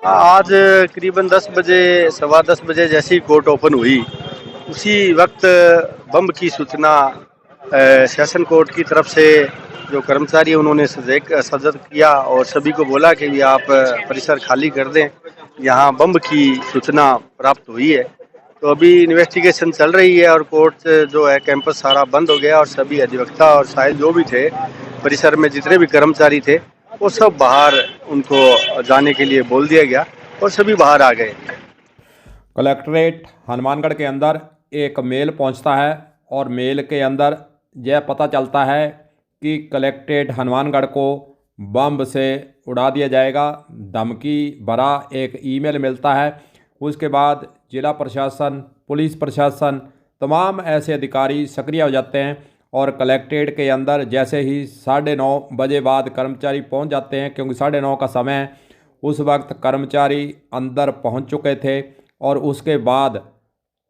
आज करीबन 10 बजे, सवा 10 बजे जैसे ही कोर्ट ओपन हुई, उसी वक्त बम की सूचना सेशन कोर्ट की तरफ से जो कर्मचारी हैं उन्होंने सजग किया और सभी को बोला कि भी आप परिसर खाली कर दें, यहाँ बम की सूचना प्राप्त हुई है। तो अभी इन्वेस्टिगेशन चल रही है और कोर्ट जो है कैंपस सारा बंद हो गया और सभी अधिवक्ता और साहिल जो भी थे परिसर में जितने भी कर्मचारी थे वो सब बाहर उनको जाने के लिए बोल दिया गया और सभी बाहर आ गए। कलेक्ट्रेट हनुमानगढ़ के अंदर एक मेल पहुंचता है और मेल के अंदर यह पता चलता है कि कलेक्ट्रेट हनुमानगढ़ को बम से उड़ा दिया जाएगा। धमकी भरा एक ईमेल मिलता है। उसके बाद जिला प्रशासन, पुलिस प्रशासन, तमाम ऐसे अधिकारी सक्रिय हो जाते हैं और कलेक्ट्रेट के अंदर जैसे ही 9:30 बजे बाद कर्मचारी पहुंच जाते हैं, क्योंकि 9:30 का समय उस वक्त कर्मचारी अंदर पहुंच चुके थे। और उसके बाद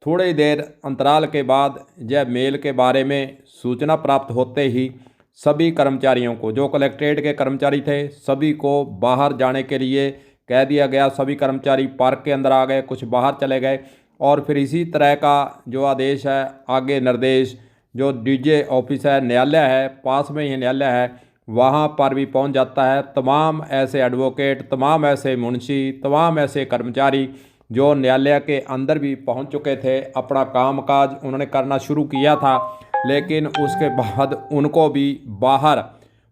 थोड़ी देर अंतराल के बाद यह मेल के बारे में सूचना प्राप्त होते ही सभी कर्मचारियों को, जो कलेक्ट्रेट के कर्मचारी थे, सभी को बाहर जाने के लिए कह दिया गया। सभी कर्मचारी पार्क के अंदर आ गए, कुछ बाहर चले गए और फिर इसी तरह का जो आदेश है, आगे निर्देश जो डीजे ऑफिस है, न्यायालय है, पास में ही न्यायालय है, वहाँ पर भी पहुँच जाता है। तमाम ऐसे एडवोकेट, तमाम ऐसे मुंशी, तमाम ऐसे कर्मचारी जो न्यायालय के अंदर भी पहुंच चुके थे, अपना कामकाज उन्होंने करना शुरू किया था, लेकिन उसके बाद उनको भी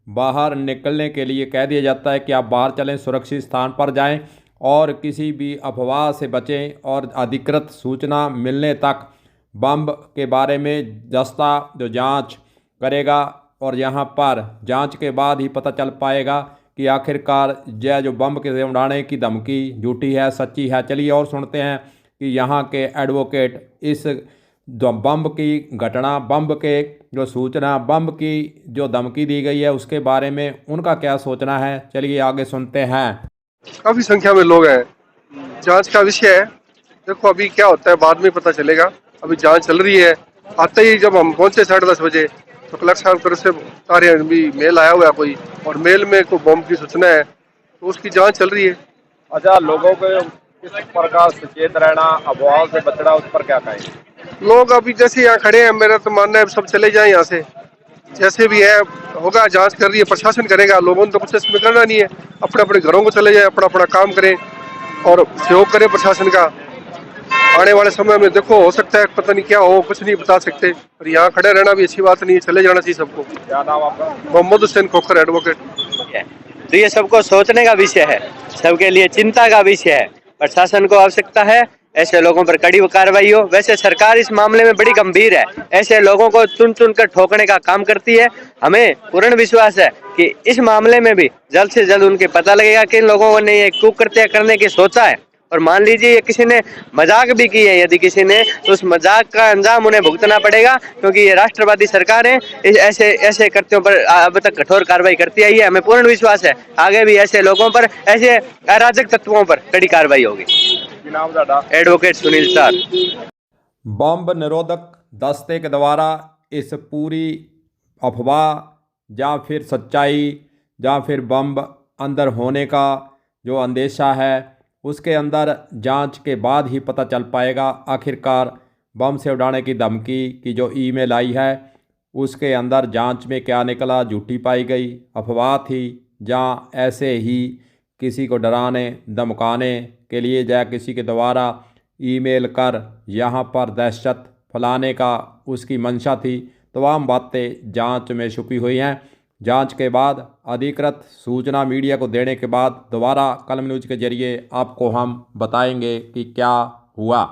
बाहर निकलने के लिए कह दिया जाता है कि आप बाहर चलें, सुरक्षित स्थान पर जाएं और किसी भी अफवाह से बचें और अधिकृत सूचना मिलने तक बम के बारे में दस्ता जो जांच करेगा और यहाँ पर जांच के बाद ही पता चल पाएगा कि आखिरकार यह जो बम के उड़ाने की धमकी झूठी है, सच्ची है। चलिए और सुनते हैं कि यहाँ के एडवोकेट इस जो बम की घटना, बम के जो सूचना, बम की जो धमकी दी गई है उसके बारे में उनका क्या सोचना है। चलिए आगे सुनते हैं। काफी संख्या में लोग हैं, जांच का विषय है। देखो अभी क्या होता है बाद में पता चलेगा, अभी जांच चल रही है। आते ही जब हम पहुंचे 10:30 बजे तो कलेक्टर साहब की तरफ से कार्य भी मेल आया हुआ है कोई, और मेल में कोई बम की सूचना है तो उसकी जांच चल रही है। अच्छा, लोगों को किस प्रकार सचेत रहना, अफवाहों से बचना, उस पर क्या कहेंगे? लोग अभी जैसे यहाँ खड़े हैं, मेरा तो मानना है सब चले जाएं यहाँ से, जैसे भी है होगा। जांच कर रही है, प्रशासन करेगा, लोगों ने तो कुछ इसमें करना नहीं है। अपने अपने घरों को चले जाए, अपना अपना काम करें और सहयोग करें प्रशासन का। आने वाले समय में देखो हो सकता है पता नहीं क्या हो, कुछ नहीं बता सकते, पर यहाँ खड़े रहना भी अच्छी बात नहीं है, चले जाना चाहिए सबको। क्या नाम आपका? मोहम्मद हुसैन खोखर, एडवोकेट। तो ये सबको सोचने का विषय है, सबके लिए चिंता का विषय है। प्रशासन को आवश्यकता है ऐसे लोगों पर कड़ी कार्रवाई हो। वैसे सरकार इस मामले में बड़ी गंभीर है, ऐसे लोगों को चुन चुन कर ठोकने का काम करती है। हमें पूर्ण विश्वास है कि इस मामले में भी जल्द से जल्द उनके पता लगेगा किन लोगों ने ये कुकृत्य करने की सोचा है। और मान लीजिए ये किसी ने मजाक भी की है, यदि किसी ने, तो उस मजाक का अंजाम उन्हें भुगतना पड़ेगा, क्योंकि ये राष्ट्रवादी सरकार है। ऐसे ऐसे कृत्यों पर अब तक कठोर कार्रवाई करती आई है। हमें पूर्ण विश्वास है आगे भी ऐसे लोगों पर, ऐसे अराजक तत्वों पर कड़ी कार्रवाई होगी। Advocate Sunil sir. बम निरोधक दस्ते के द्वारा इस पूरी अफवाह या फिर सच्चाई या फिर बम अंदर होने का जो अंदेशा है, उसके अंदर जांच के बाद ही पता चल पाएगा आखिरकार बम से उड़ाने की धमकी की जो ईमेल आई है उसके अंदर जांच में क्या निकला, झूठी पाई गई, अफवाह थी, या ऐसे ही किसी को डराने धमकाने के लिए या किसी के द्वारा ईमेल कर यहाँ पर दहशत फैलाने का उसकी मंशा थी। तमाम बातें जांच में छुपी हुई हैं। जांच के बाद अधिकृत सूचना मीडिया को देने के बाद दोबारा कलम न्यूज़ के जरिए आपको हम बताएंगे कि क्या हुआ।